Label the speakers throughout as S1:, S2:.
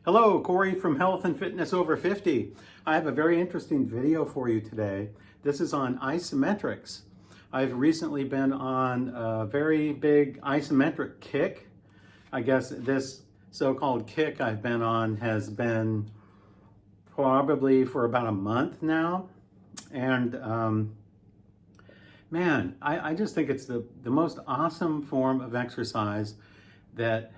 S1: Hello, Corey from Health and Fitness Over 50. I have a very interesting video for you today. This is on isometrics. I've recently been on a very big isometric kick. I guess this so-called kick I've been on has been probably for about a month now. And man, I just think it's the most awesome form of exercise that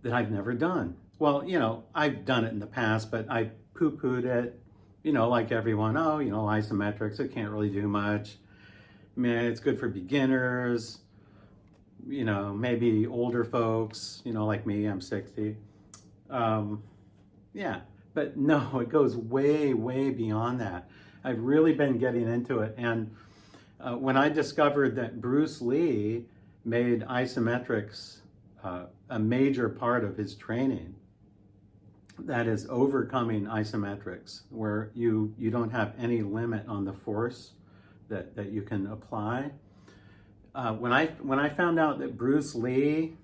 S1: I've never done. Well, you know, I've done it in the past, but I poo-pooed it, you know, like everyone. Oh, you know, isometrics, it can't really do much. Man, it's good for beginners, you know, maybe older folks, you know, like me, I'm 60. Yeah, but no, it goes way, way beyond that. I've really been getting into it. And when I discovered that Bruce Lee made isometrics a major part of his training, that is overcoming isometrics, where you don't have any limit on the force that you can apply. When I found out that Bruce Lee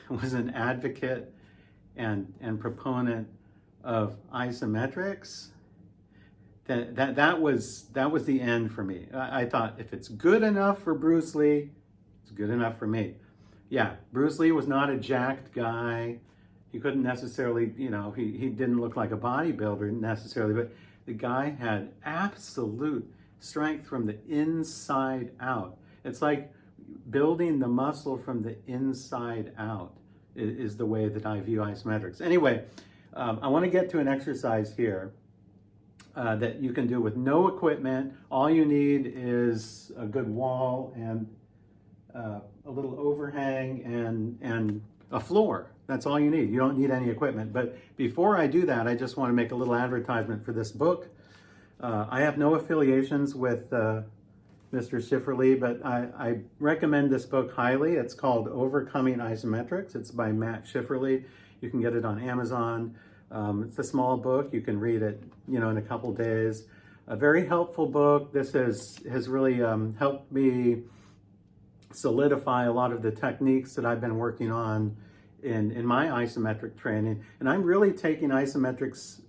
S1: was an advocate and proponent of isometrics, that was the end for me. I thought, if it's good enough for Bruce Lee, it's good enough for me. Yeah, Bruce Lee was not a jacked guy. He couldn't necessarily, you know, he didn't look like a bodybuilder necessarily, but the guy had absolute strength from the inside out. It's like building the muscle from the inside out is the way that I view isometrics. Anyway, I want to get to an exercise here that you can do with no equipment. All you need is a good wall and a little overhang and a floor. That's all you need. You don't need any equipment. But before I do that, I just want to make a little advertisement for this book. I have no affiliations with Mr. Schifferle, but I recommend this book highly. It's called Overcoming Isometrics. It's by Matt Schifferle. You can get it on Amazon. It's a small book. You can read it, you know, in a couple days. A very helpful book. This has really helped me solidify a lot of the techniques that I've been working on in my isometric training. And I'm really taking isometrics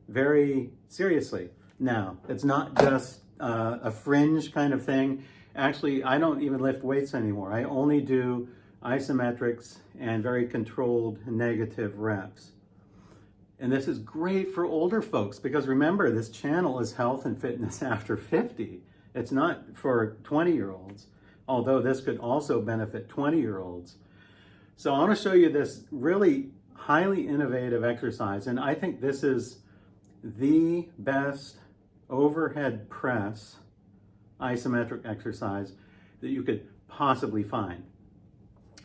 S1: very seriously now. It's not just a fringe kind of thing. Actually, I don't even lift weights anymore. I only do isometrics and very controlled negative reps. And this is great for older folks because remember, this channel is health and fitness after 50. It's not for 20-year-olds, although this could also benefit 20-year-olds. So I want to show you this really highly innovative exercise, and I think this is the best overhead press isometric exercise that you could possibly find.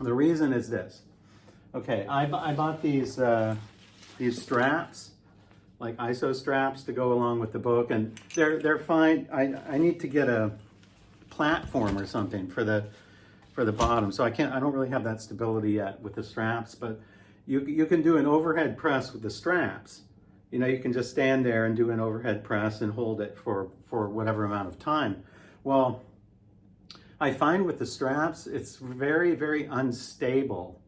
S1: The reason is this. Okay, I bought these straps, like iso straps, to go along with the book, and they're fine. I need to get a platform or something for the bottom, so I don't really have that stability yet with the straps, but you can do an overhead press with the straps. You know, you can just stand there and do an overhead press and hold it for whatever amount of time. Well, I find with the straps, it's very, very unstable.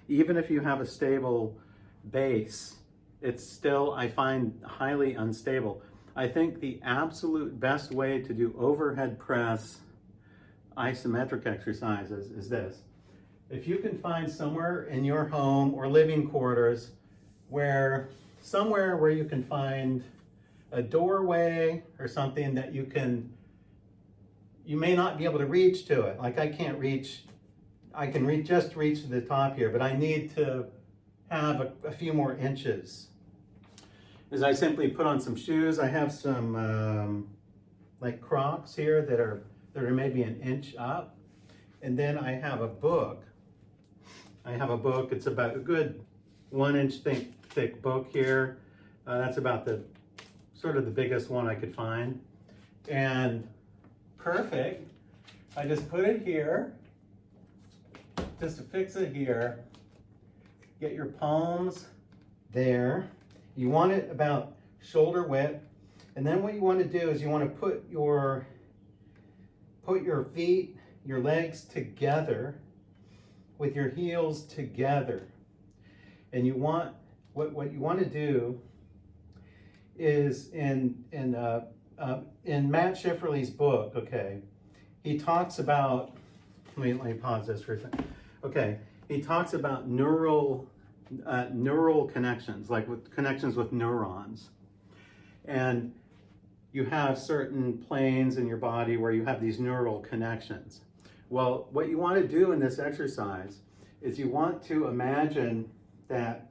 S1: Even if you have a stable base, it's still, I find, highly unstable. I think the absolute best way to do overhead press isometric exercises is this. If you can find somewhere in your home or living quarters somewhere where you can find a doorway or something that you may not be able to reach to it. Like I can reach to the top here, but I need to have a few more inches. As I simply put on some shoes, I have some like Crocs here that are maybe an inch up. And then I have a book. It's about a good 1 inch thick book here. That's about the biggest one I could find. And perfect. I just put it here, just to fix it here. Get your palms there. You want it about shoulder width. And then what you want to do is you want to put your feet, your legs together with your heels together. And you want what you want to do is in Matt Schifferle's book, okay, he talks about, let me pause this for a second. Okay, he talks about neural connections, like with connections with neurons. And you have certain planes in your body where you have these neural connections. Well, what you want to do in this exercise is you want to imagine that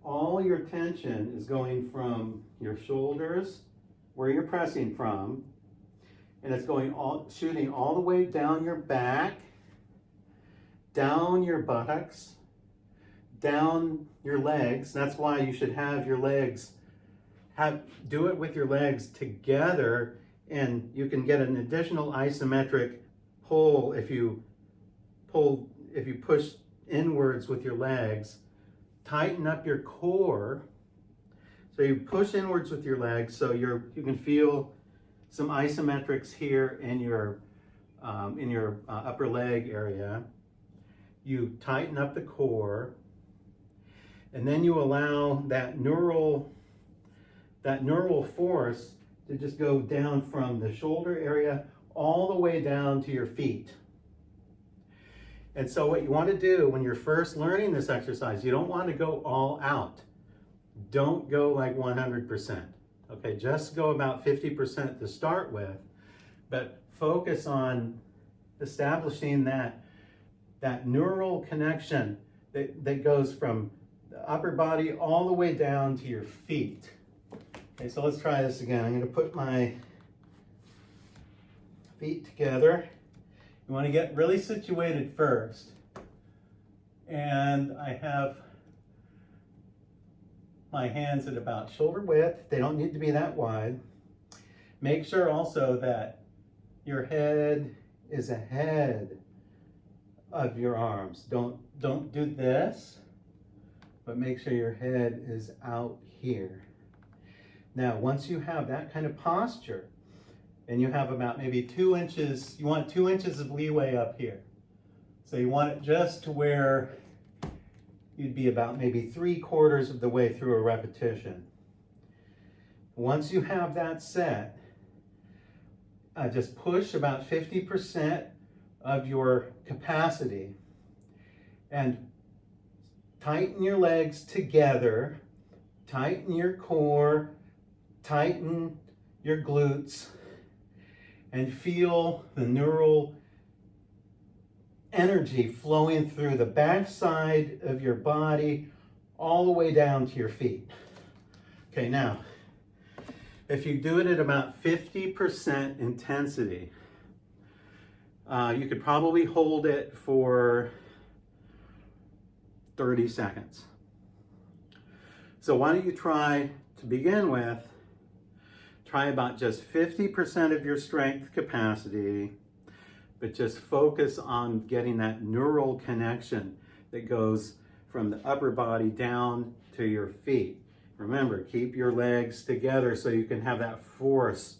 S1: all your tension is going from your shoulders, where you're pressing from, and it's going shooting all the way down your back, down your buttocks, down your legs. That's why you should have your legs, do it with your legs together, and you can get an additional isometric pull if you push inwards with your legs. Tighten up your core. So you push inwards with your legs, so you can feel some isometrics here in your upper leg area. You tighten up the core, and then you allow that neural force to just go down from the shoulder area all the way down to your feet. And so what you want to do when you're first learning this exercise, you don't want to go all out. Don't go like 100%. Okay, just go about 50% to start with, but focus on establishing that neural connection that goes from the upper body all the way down to your feet. Okay, so let's try this again. I'm going to put my feet together. You want to get really situated first. And I have my hands at about shoulder width. They don't need to be that wide. Make sure also that your head is ahead of your arms. Don't do this, but make sure your head is out here. Now, once you have that kind of posture, and you have about maybe 2 inches, you want 2 inches of leeway up here. So you want it just to where you'd be about maybe 3/4 of the way through a repetition. Once you have that set, just push about 50% of your capacity and tighten your legs together, tighten your core, tighten your glutes, and feel the neural energy flowing through the backside of your body all the way down to your feet. Okay, now, if you do it at about 50% intensity, you could probably hold it for 30 seconds. So why don't you try, to begin with, try about just 50% of your strength capacity, but just focus on getting that neural connection that goes from the upper body down to your feet. Remember, keep your legs together so you can have that force.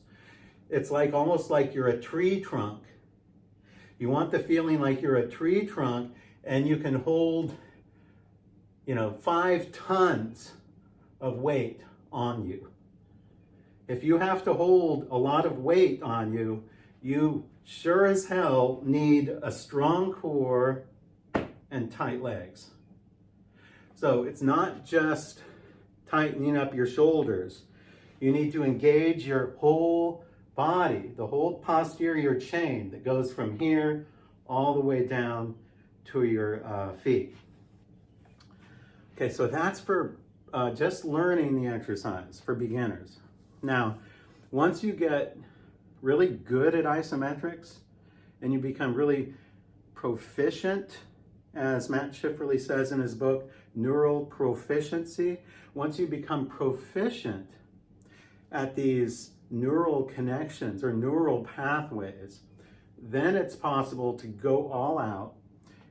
S1: It's like almost like you're a tree trunk. You want the feeling like you're a tree trunk and you can hold, 5 tons of weight on you. If you have to hold a lot of weight on you, you sure as hell need a strong core and tight legs. So it's not just tightening up your shoulders. You need to engage your whole body, the whole posterior chain that goes from here all the way down to your feet. Okay, so that's for just learning the exercise for beginners. Now, once you get really good at isometrics and you become really proficient, as Matt Schifferle says in his book, Neural Proficiency, once you become proficient at these neural connections or neural pathways, then it's possible to go all out.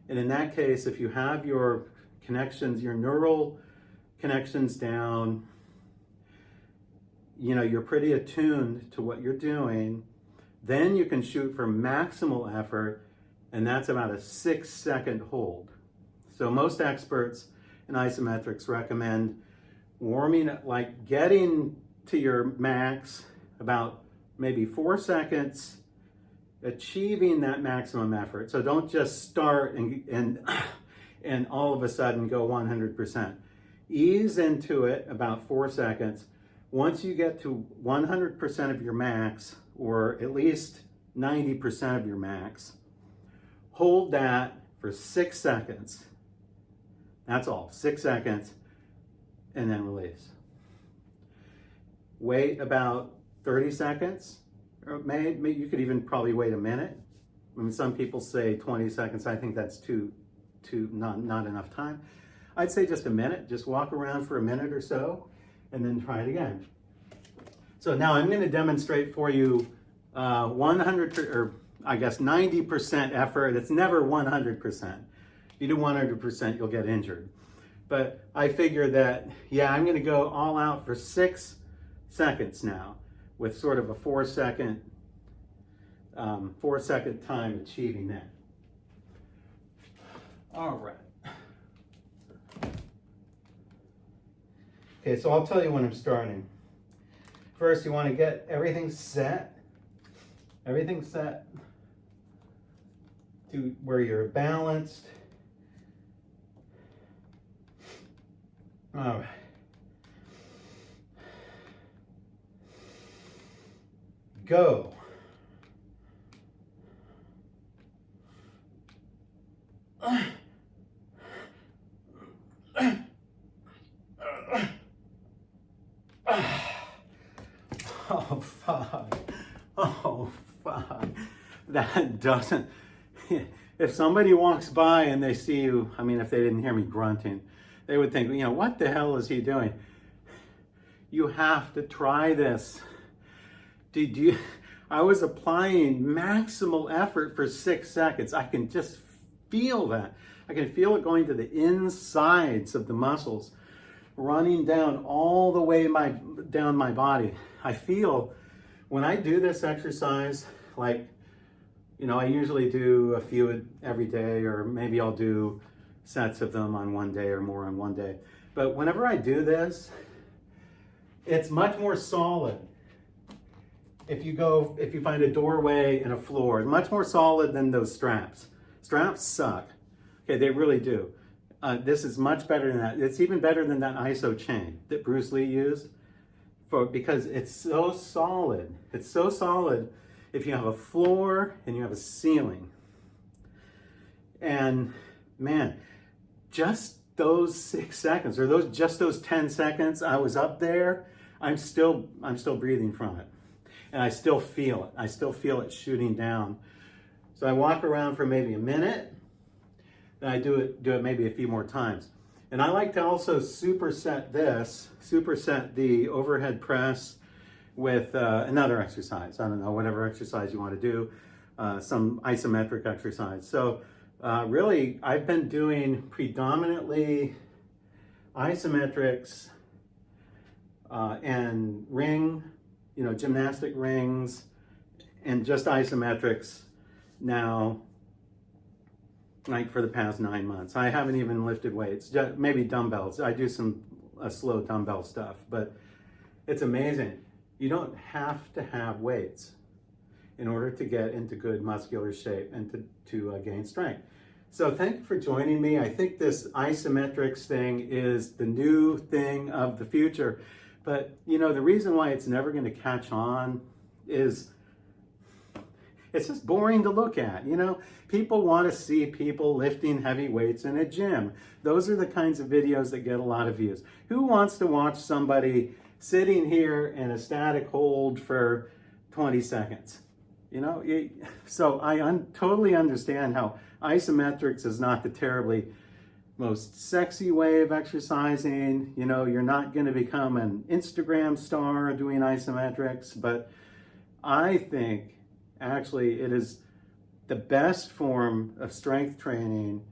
S1: And in that case, if you have your connections, your neural connections down, you're pretty attuned to what you're doing, then you can shoot for maximal effort, and that's about a 6-second hold. So most experts in Isometrics recommend warming, like getting to your max about maybe 4 seconds, achieving that maximum effort. So don't just start and all of a sudden go 100%. Ease into it about 4 seconds. Once you get to 100% of your max, or at least 90% of your max, hold that for 6 seconds. That's all, 6 seconds, and then release. Wait about 30 seconds, or maybe you could even probably wait a minute. I mean, some people say 20 seconds. I think that's not enough time. I'd say just a minute. Just walk around for a minute or so, and then try it again. So now I'm going to demonstrate for you 100, or I guess 90% effort. It's never 100%. If you do 100%, you'll get injured. But I figure that, yeah, I'm going to go all out for 6 seconds now, with sort of a 4 second time achieving that. All right. Okay, so I'll tell you when I'm starting. First, you want to get everything set. Everything set to where you're balanced. All right. Go. Oh, fuck. Oh, fuck. That doesn't... If somebody walks by and they see you, I mean, if they didn't hear me grunting, they would think, you know, what the hell is he doing? You have to try this. I was applying maximal effort for 6 seconds. I can just feel that. I can feel it going to the insides of the muscles, running down all the way down my body. I feel when I do this exercise, like, you know, I usually do a few every day, or maybe I'll do sets of them on one day or more on one day. But whenever I do this, it's much more solid. If you find a doorway and a floor, it's much more solid than those straps. Straps suck. Okay, they really do. This is much better than that. It's even better than that ISO chain that Bruce Lee used, because it's so solid. It's so solid if you have a floor and you have a ceiling. And man, just those 6 seconds, or just those 10 seconds, I was up there. I'm still breathing from it. And I still feel it. I still feel it shooting down. So I walk around for maybe a minute, then I do it maybe a few more times. And I like to also superset the overhead press with another exercise. I don't know, whatever exercise you want to do, some isometric exercise. So really, I've been doing predominantly isometrics and ring, you know, gymnastic rings, and just isometrics now, like for the past 9 months. I haven't even lifted weights, just maybe dumbbells. I do some slow dumbbell stuff, but it's amazing. You don't have to have weights in order to get into good muscular shape and to gain strength. So thank you for joining me. I think this isometrics thing is the new thing of the future. But, you know, the reason why it's never going to catch on is it's just boring to look at. You know, people want to see people lifting heavy weights in a gym. Those are the kinds of videos that get a lot of views. Who wants to watch somebody sitting here in a static hold for 20 seconds? You know, so I totally understand how isometrics is not the terribly most sexy way of exercising. You know, you're not going to become an Instagram star doing isometrics, but I think actually it is the best form of strength training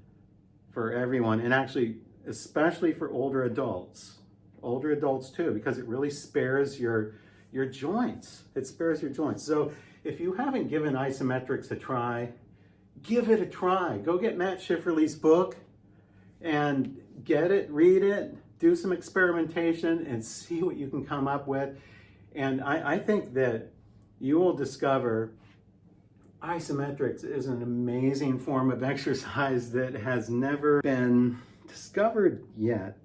S1: for everyone, and actually especially for older adults too, because it really spares your joints. It spares your joints. So if you haven't given isometrics a try, give it a try. Go get Matt Schifferle's book and get it, read it, do some experimentation, and see what you can come up with. And I think that you will discover isometrics is an amazing form of exercise that has never been discovered yet.